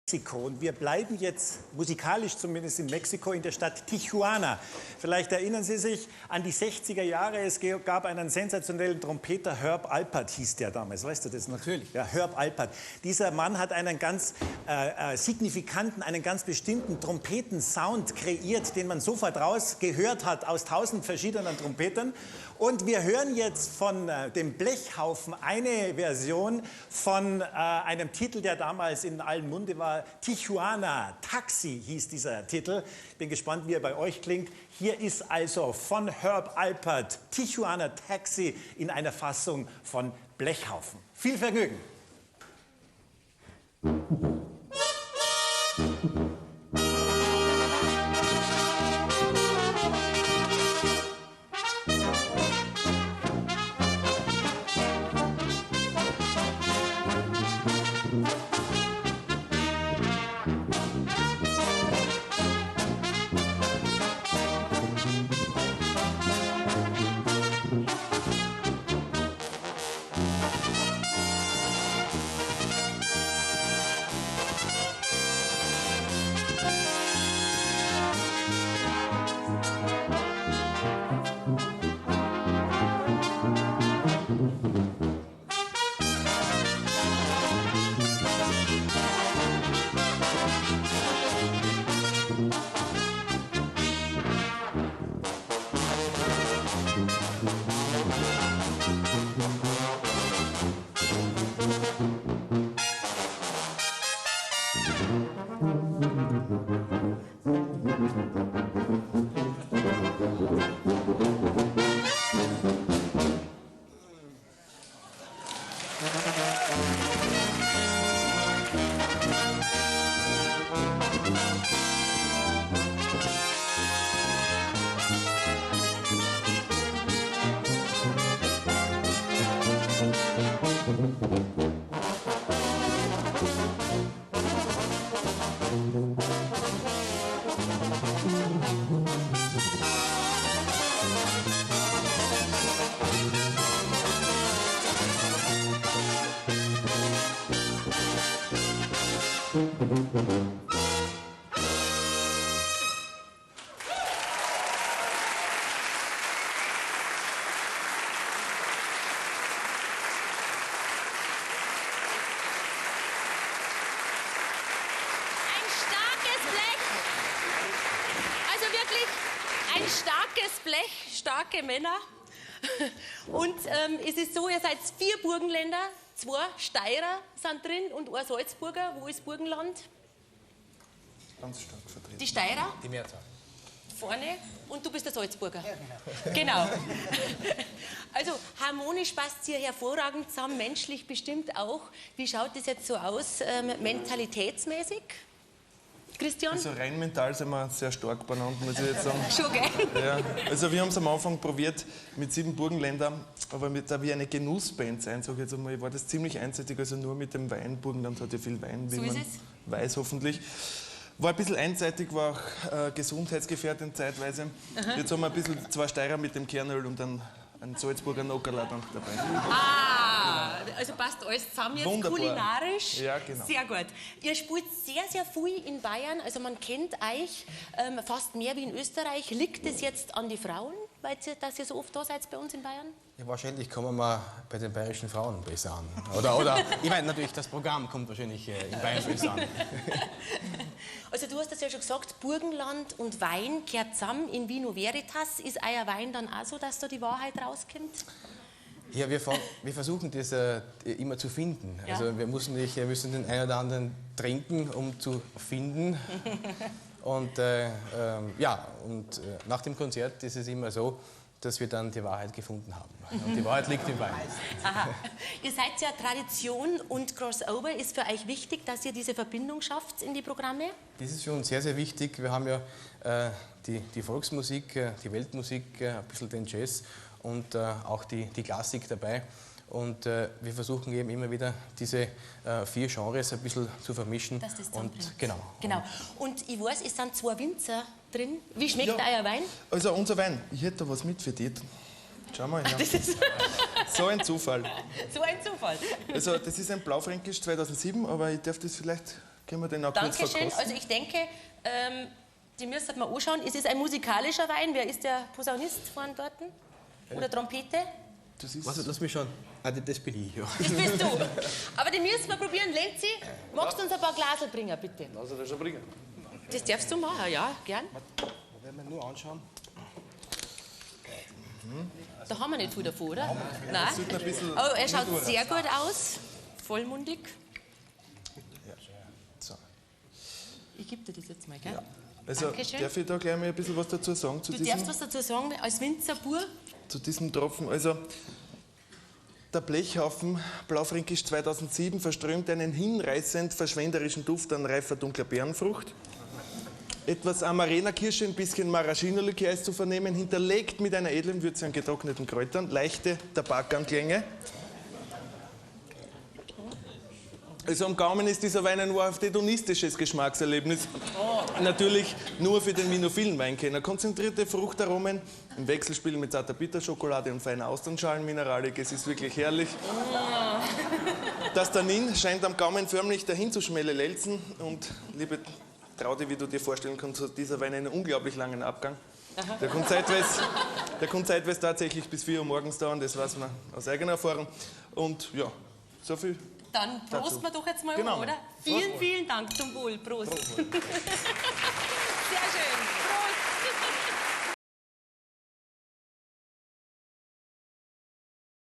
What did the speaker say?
Mexiko. Und wir bleiben jetzt musikalisch zumindest in Mexiko, in der Stadt Tijuana. Vielleicht erinnern Sie sich an die 60er Jahre. Es gab einen sensationellen Trompeter, Herb Alpert hieß der damals. Weißt du das? Natürlich. Ja, Herb Alpert. Dieser Mann hat einen ganz signifikanten, einen ganz bestimmten Trompetensound kreiert, den man sofort rausgehört hat aus 1000 verschiedenen Trompetern. Und wir hören jetzt von dem Blechhaufen eine Version von einem Titel, der damals in allen Munde war. Tijuana Taxi hieß dieser Titel. Ich bin gespannt, wie er bei euch klingt. Hier ist also von Herb Alpert Tijuana Taxi in einer Fassung von Blechhaufen. Viel Vergnügen! Ein starkes Blech, starke Männer. Und es ist so, ihr seid 4 Burgenländer, 2 Steirer sind drin und ein Salzburger. Wo ist Burgenland? Ganz stark vertreten. Die Steirer? Die Mehrzahl. Vorne. Und du bist der Salzburger? Ja, genau. Genau. Also harmonisch passt ihr hervorragend zusammen, menschlich bestimmt auch. Wie schaut das jetzt so aus, mentalitätsmäßig? Christian? Also rein mental sind wir sehr stark beieinander, muss ich jetzt sagen. Schon, gell? Ja, also wir haben es am Anfang probiert mit 7 Burgenländern, aber da wir eine Genussband sein, sage ich jetzt einmal, war das ziemlich einseitig, also nur mit dem Wein. Burgenland hat ja viel Wein, wie so man weiß hoffentlich. War ein bisschen einseitig, war auch gesundheitsgefährdend zeitweise. Aha. Jetzt haben wir ein bisschen 2 Steirer mit dem Kernöl und dann ein Salzburger Nockerl dabei. Ah, also passt alles zusammen jetzt. Wunderbar. Kulinarisch. Ja, genau. Sehr gut. Ihr spielt sehr, sehr viel in Bayern. Also man kennt euch fast mehr wie in Österreich. Liegt es jetzt an die Frauen, dass ihr so oft da seid bei uns in Bayern? Ja, wahrscheinlich kommen wir bei den bayerischen Frauen besser an. Oder ich meine natürlich, das Programm kommt wahrscheinlich in Bayern besser an. Also du hast das ja schon gesagt, Burgenland und Wein kehrt zusammen in Vino Veritas. Ist euer Wein dann auch so, dass da die Wahrheit rauskommt? Ja, wir versuchen das immer zu finden. Ja. Also wir müssen den einen oder anderen trinken, um zu finden. Und nach dem Konzert ist es immer so, dass wir dann die Wahrheit gefunden haben. Und die Wahrheit liegt im Wein. Aha. Ihr seid ja Tradition und Crossover. Ist für euch wichtig, dass ihr diese Verbindung schafft in die Programme? Das ist für uns sehr, sehr wichtig. Wir haben ja die Volksmusik, die Weltmusik, ein bisschen den Jazz und auch die Klassik dabei. Und wir versuchen eben immer wieder diese 4 Genres ein bisschen zu vermischen. Dass das und genau. Und ich weiß, es sind 2 Winzer drin. Wie schmeckt euer Wein? Also unser Wein, ich hätte da was mit für dich. Schau mal. Ja. So ein Zufall. So ein Zufall. Also das ist ein Blaufränkisch 2007, aber ich darf das vielleicht Können wir den auch kurz Dankeschön. verkosten? Also ich denke, die müssen wir anschauen. Es ist ein musikalischer Wein. Wer ist der Posaunist vorne dort? Oder Trompete? Das ist Warte, lass mich schauen. Ah, das bin ich, ja. Das bist du. Aber die müssen wir probieren. Lenzi, magst du uns ein paar Glasel bringen, bitte? Lass das schon bringen. Das darfst du machen, ja, gern. Da werden wir nur anschauen. Da haben wir nicht viel davon, oder? Nein. sieht ein bisschen Oh, er schaut sehr gut aus. Vollmundig. so. Ich gebe dir das jetzt mal, gell? Also Dankeschön. darf ich da gleich mal ein bisschen was dazu sagen zu Du diesem, darfst was dazu sagen, als Winzerbur. zu diesem Tropfen? Also der Blechhaufen Blaufränkisch 2007 verströmt einen hinreißend verschwenderischen Duft an reifer dunkler Beerenfrucht. Etwas Amarena-Kirsche, ein bisschen Maraschino-Likör ist zu vernehmen, hinterlegt mit einer edlen Würze an getrockneten Kräutern, leichte Tabakanklänge. Also am Gaumen ist dieser Wein ein wahrhaft hedonistisches Geschmackserlebnis. Natürlich nur für den vinophilen Weinkenner. Konzentrierte Fruchtaromen im Wechselspiel mit zarter Bitterschokolade und feiner Austernschalenmineralik. Es ist wirklich herrlich. Das Tannin scheint am Gaumen förmlich dahin zu schmelelelzen. Und liebe Traudi, wie du dir vorstellen kannst, hat dieser Wein einen unglaublich langen Abgang. Der kommt zeitweise tatsächlich bis 4 Uhr morgens dauern, das weiß man aus eigener Erfahrung. Und ja, so viel. Dann prosten wir doch jetzt mal Genau. an, oder? Vielen, vielen Dank zum Wohl. Prost. Sehr schön. Prost.